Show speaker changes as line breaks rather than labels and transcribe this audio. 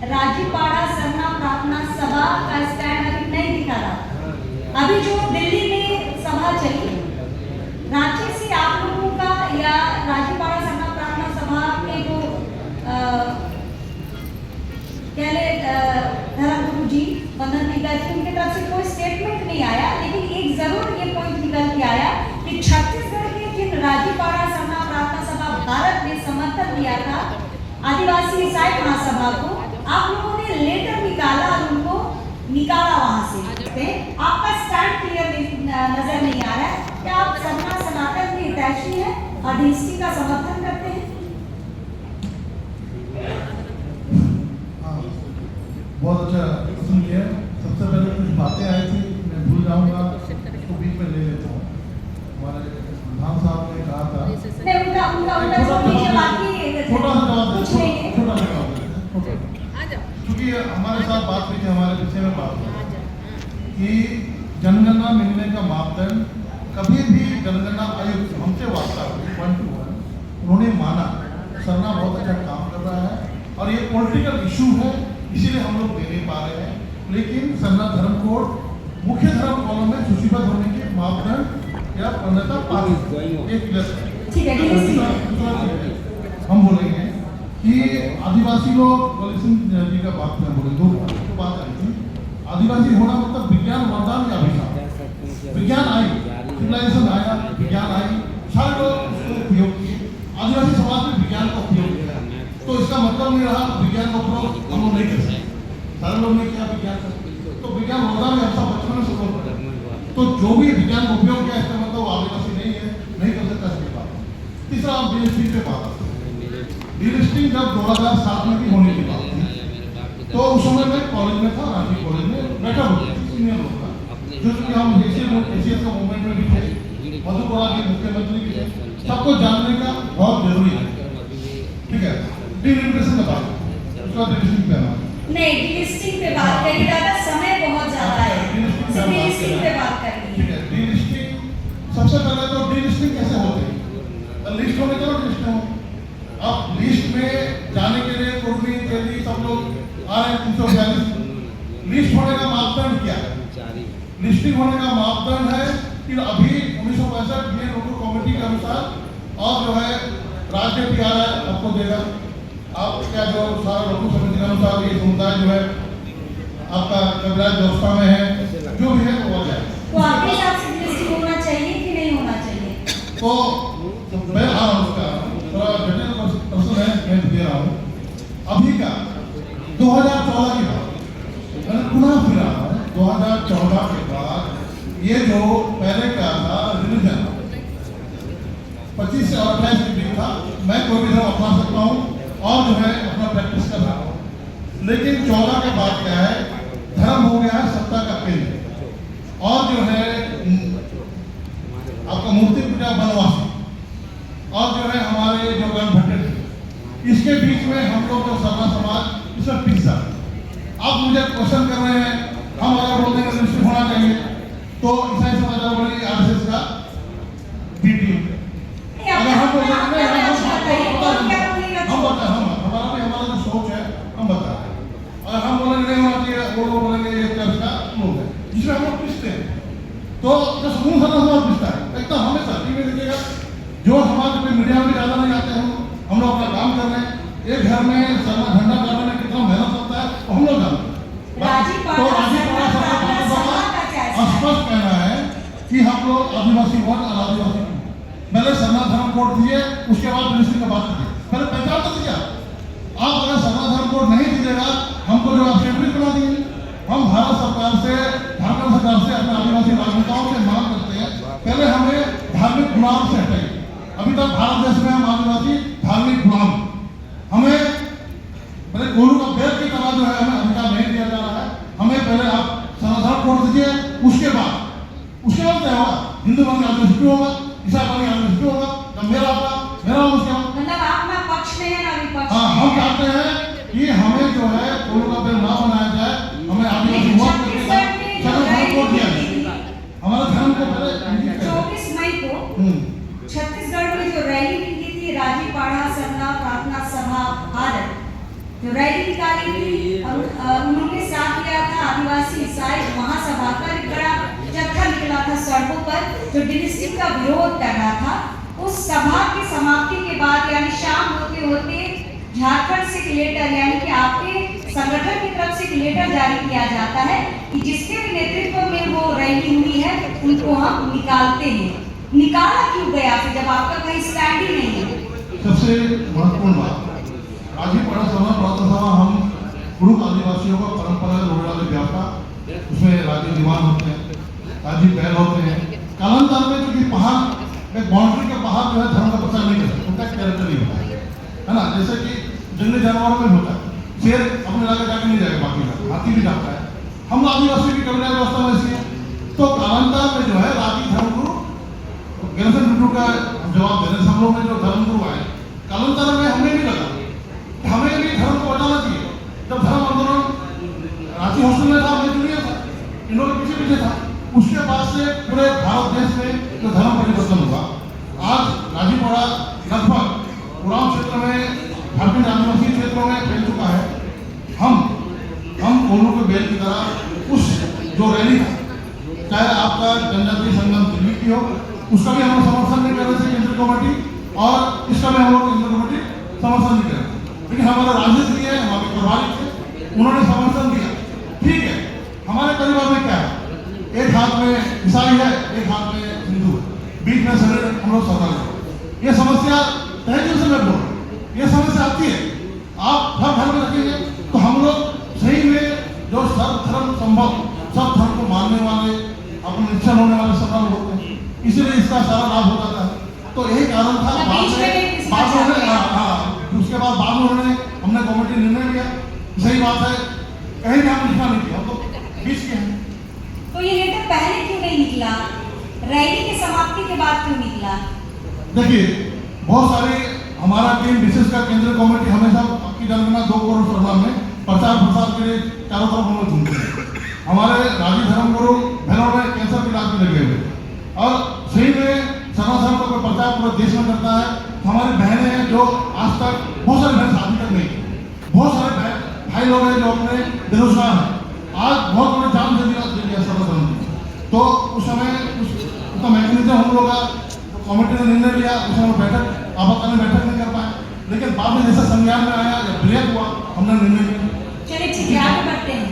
राजीपाड़ा सरना प्रार्थना सभा का स्टैंड अभी नहीं दिखा रहा। अभी जो दिल्ली में सभा चली, रांची से आप लोगों का या राजीपाड़ा सरना प्रार्थना सभा के जो धर्मगुरु जी वंदन टीका जी, उनकी तरफ से कोई स्टेटमेंट नहीं आया, लेकिन एक जरूर ये पॉइंट निकल के आया कि छत्तीसगढ़ के जिन राजीपाड़ा सरना प्रार्थना सभा भारत ने समर्थन दिया था आदिवासी ईसाई महासभा को, आप लोगों ने लेटर निकाला और उनको निकाला वहां से। आपका स्टैंड क्लियर नजर नहीं आ रहा है। क्या आप सरना सनातन के हितैषी हैं और डीएसटी का समर्थन करते हैं?
बहुत अच्छा प्रश्न किया। सबसे पहले कुछ बातें आई थी, मैं भूल जाऊंगा, उसको बीच में ले लेता हूँ। हमारे प्रधान साहब ने कहा था, छोटा सा जवाब क्योंकि हमारे साथ बात हुई थी, हमारे विषय में बात हुई कि जनगणना मिलने का मापदंड कभी भी जनगणना आयुक्त हमसे वार्ता हुई 1 to 1, उन्होंने माना सरना बहुत अच्छा काम कर रहा है और ये पॉलिटिकल इशू है, इसीलिए हम लोग दे नहीं पा रहे हैं। लेकिन सरना धर्म कोड मुख्य धर्म कॉलम में सूचीबद्ध होने के मापदंड या मान्यता पाती है, एक हम बोलेंगे कि आदिवासी लोग सिंह जी का बात में बोले, दो बात आई थी। आदिवासी होना मतलब विज्ञान वरदान या अभिशाप। विज्ञान आई, सिविलाइजेशन आया, विज्ञान आई, सारे लोग उसको उपयोग किए। आदिवासी समाज में विज्ञान का उपयोग किया, तो इसका मतलब नहीं रहा विज्ञान का उपयोग हम लोग नहीं कर सकते। सारे लोग ने किया विज्ञान का, तो विज्ञान वरदान में ऐसा बचपन में सुबह पड़ा, तो जो भी विज्ञान का उपयोग किया इसका मतलब आदिवासी नहीं है, नहीं कर सकता। इसके बाद तीसरा आप डीएसटी पे बात, डीएसटी जब 2007 में भी होने की बात थी, तो उस समय मैं कॉलेज में था, रांची कॉलेज में बैठा हुआ सीनियर लोग था, जो कि हम एशियन का मूवमेंट में भी थे, मधुपुरा के मुख्यमंत्री भी थे, सबको जानने का बहुत जरूरी है। ठीक है, डीलिमिटेशन का बात, उसका डीलिस्टिंग पे
नहीं, डीलिस्टिंग पे बात करिए, दादा समय बहुत ज्यादा है, डीलिस्टिंग पे बात करिए।
ठीक है, डीलिस्टिंग सबसे पहले तो डीलिस्टिंग कैसे होती है, लिस्ट होने के बाद लिस्ट हो। अब लिस्ट में जाने के लिए कुर्मी दिल्ली सब लोग आ रहे हैं 342। लिस्ट होने का मापदंड क्या है? लिस्टिंग होने का मापदंड है कि अभी 1965 में लोगों कमेटी के अनुसार और जो है राज्य पीआर आपको देगा, आप क्या जो सारा लोगों समिति के अनुसार ये समुदाय जो है आपका कब्जात व्यवस्था में है, जो भी है वो हो जाए।
तो आपके हिसाब से लिस्टिंग होना चाहिए कि नहीं होना चाहिए?
तो मैं उसका थोड़ा जटिल प्रश्न है, मैं दे रहा हूँ। अभी का 2014 की बात मैंने पुनः फिर रहा हूँ, 2014 के बाद ये जो पहले क्या था रिलीजन 25 से 28 के बीच था, मैं कोई भी धर्म अपना सकता हूँ और जो है अपना प्रैक्टिस कर रहा हूँ। लेकिन 14 के बाद क्या है, धर्म हो गया है सत्ता का केंद्र और जो है आपका मूर्ति पूजा बनवासी और जो है हमारे जो गण भट्टे थे, इसके बीच में हम लोग जो सरना समाज इसमें पिसा। आप मुझे क्वेश्चन कर रहे हैं, हम अगर बोलते हैं लिस्ट होना चाहिए तो ईसाई समाज वाले बोलेंगे आरएसएस का बीटी। अगर हम बोलते हैं हमारा भी हमारा जो सोच है हम बता रहे हैं। अगर हम बोलेंगे नहीं होना चाहिए, वो लोग बोलेंगे ये चर्च का लोग है, जिसमें हम लोग पिसते हैं। तो जो समूह सरना समाज पिसता है एकदम हमेशा टीवी देखिएगा, जो समाज में मीडिया में ज्यादा नहीं आते हैं, हम लोग अपना काम कर रहे हैं। एक घर में सरना झंडा गाड़ने में कितना मेहनत लगता है तो हम लोग जानते हैं। तो राजीपाड़ा स्पष्ट कहना है कि हम लोग आदिवासी 1 और आदिवासी 2, पहले सरना धर्म कोड दिए, उसके बाद मिनिस्ट्री का बात कीजिए, पहले पहचान तो दिया। आप अगर सरना धर्म कोड नहीं दीजिएगा, हमको जो आप सेपरेट बना दिए। हम भारत सरकार से, झारखंड सरकार से, अपने आदिवासी राजनेताओं से मांग करते हैं, पहले हमें धार्मिक गुलाम से हटाइए। अभी तक भारत देश में हम आदिवासी धार्मिक गुलाम, हमें पहले गोलू का बैल की तरह जो है हमें अधिकार नहीं दिया जा रहा है। हमें पहले आप सरना कोड दीजिए, उसके बाद क्या होगा, हिंदू बन के आदिवासी होगा, ईसाई बन के आदिवासी होगा, जब मेरा उसका
मतलब आप ना पक्ष में है ना विपक्ष।
हाँ, हम चाहते हैं कि हमें जो है गोलू का बैल ना बनाया जाए, हमें आदिवासी वोट कोड दिया जाए। हमारा धर्म को पहले
24 मई को छत्तीसगढ़ में जो रैली निकली थी राजीपाड़ा सरना प्रार्थना सभा भारत, जो रैली निकाली थी और उन्होंने साथ लिया था आदिवासी ईसाई महासभा का एक बड़ा जत्था निकला था सड़कों पर जो डिलिस्टिंग का विरोध कर रहा था। उस सभा की समाप्ति के बाद यानी शाम होते होते झारखंड से एक लेटर यानी कि आपके संगठन की तरफ से एक लेटर जारी किया जाता है कि जिसके भी नेतृत्व में वो रैली हुई है उनको हम निकालते हैं। निकाला क्यों गया फिर जब आपका कहीं स्टैंड ही नहीं है?
सबसे महत्वपूर्ण बात, राजीपाड़ा सभा प्रातः सभा हम प्रमुख आदिवासियों का परंपरागत रोड वाले व्यापा, उसमें राजी दीवान होते हैं, राजी बैल होते हैं। कालांतर में क्योंकि पहाड़ एक बाउंड्री के बाहर जो है धर्म का प्रचार नहीं कर सकते, उनका टेरिटरी होता है ना। जैसे कि जंगली जानवरों में होता है, शेर अपने इलाके जाके नहीं जाएगा, बाकी का हाथी भी जाता है। हम आदिवासी की कब्जा व्यवस्था में ऐसी है। तो कालांतर में जो है राजी धर्मगुरु गणेशन टुटू का जवाब देने हम लोग में जो धर्मगुरु आए, कालांतर में हमें भी लगा कि हमें भी धर्म को बचाना चाहिए। जब धर्म आंदोलन रांची हॉस्टल में था, हमें जूनियर था, इन लोगों के पीछे था। उसके बाद से पूरे भारत देश में जो धर्म परिवर्तन हुआ, आज राजीपाड़ा लगभग उड़ाव क्षेत्र में भारतीय आदिवासी क्षेत्रों में फैल चुका है। हम कोल्लू के बेल की तरह उस जो रैली था, चाहे आपका जनजातीय संगम दिल्ली की हो, उसका भी हम लोग समर्थन नहीं कर रहे थे केंद्रीय कमेटी, और इसका भी हम लोग केंद्रीय कमेटी समर्थन नहीं कर रहे थे। लेकिन हमारे राजनीति लिए हमारे प्रभारी थे, उन्होंने समर्थन दिया। ठीक है, हमारे परिवार में क्या है, एक हाथ में ईसाई है, एक हाथ में हिंदू है, बीच में शरीर हम लोग सरदार है। ये समस्या तहजीब से मैं बोल रहा हूँ, ये समस्या आती है। आप हर धर्म में रखेंगे तो हम लोग सही में जो सर्व धर्म संभव, सब धर्म को मानने वाले, अपने निश्चल होने वाले सब लोग होते हैं, इसीलिए इसका सारा लाभ हो जाता है। तो यही कारण था। उसके बाद बाद में उन्होंने हमने कमेटी निर्णय लिया, सही बात है, कहीं भी हम लिखना नहीं किया, हम तो बीच के हैं।
तो ये लेटर पहले क्यों नहीं निकला, रैली की समाप्ति के बाद क्यों निकला?
देखिए, बहुत सारी हमारा टीम विशेषकर केंद्रीय कमेटी हमेशा आपकी जनगणना 2 करोड़ परिवार में प्रचार प्रसार के लिए चारों तरफ हम लोग घूमते हैं। हमारे राजी धर्मगुरु बहनों में कैंसर के इलाज में लगे हुए और सही में सनातन का कोई प्रचार पूरे देश में करता है। हमारी बहनें हैं जो आज तक, बहुत सारी बहन शादी तक नहीं की, बहुत सारे भाई लोग हैं जो अपने बेरोजगार हैं, आज बहुत बड़े जान दे दिया सनातन ने। तो उस समय उसका मैकेनिज्म हम लोग का कमेटी ने निर्णय लिया, उस समय बैठक आपातकालीन बैठक नहीं कर पाए, लेकिन बाद में जैसे संज्ञान में आया या ब्रेक हुआ, हमने निर्णय लिया।
चलिए ठीक है, आगे बढ़ते हैं।